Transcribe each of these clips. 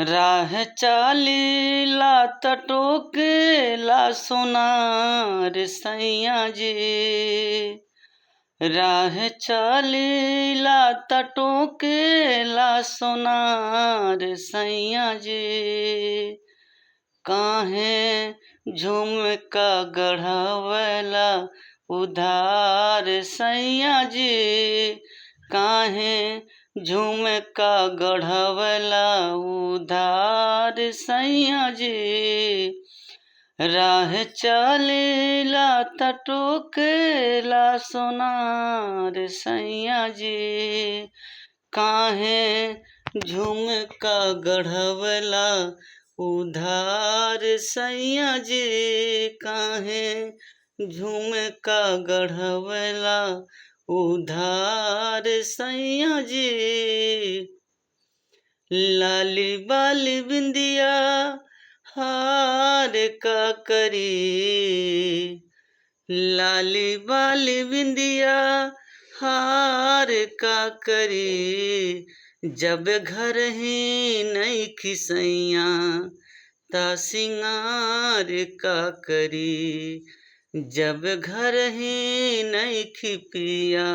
राह चालीला त टोकेला सोनार सैया जी। राह चालीला त टोकेला सोनार सैया जी। काहे झुमका गढ़ावला उधार सैया जी। काहे झुमका गढ़ावला उधार सैया जी। राह चलेला त टोकेला सोनार सैया जी। काहे झुमका गढ़ावला उधार सैया जी। काहे झुमका गढ़ावला उधार सैया जी। लाली बाली बिंदिया हार का करी। लाली बाली बिंदिया हार का करी। जब घर ही नहीं खिसैया ता सिंगार का करी। जब घर ही नहीं खिपिया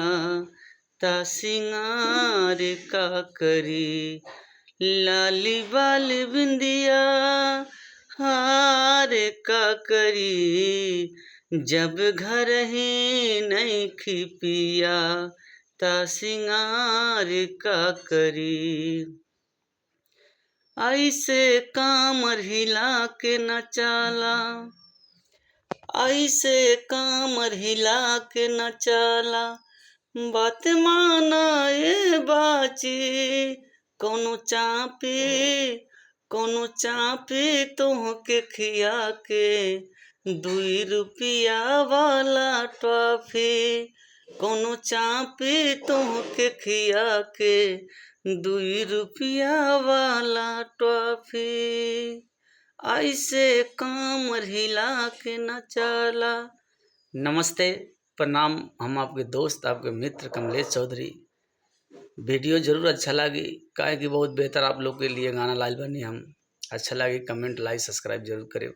ता सिंगार का करी। लाली बाली बिंदिया हार का करी। जब घर ही नहीं खिपिया ता सिंगार का करी। ऐसे कामर हिला के न चाला। ऐसे कामर हिला के न चाला। बात माना ए बाची। कोनो चापी तोहके खिया के 2 रुपया वाला टॉफी। कोनो चापी तोहके खिया के 2 रुपया वाला टॉफी। ऐसे कामर हिला के न चला। नमस्ते, प्रणाम। हम आपके दोस्त, आपके मित्र कमलेश चौधरी। वीडियो जरूर अच्छा लगी, काहे कि बहुत बेहतर आप लोग के लिए गाना लाइल बनी हम। अच्छा लगे कमेंट, लाइक, सब्सक्राइब जरूर करें।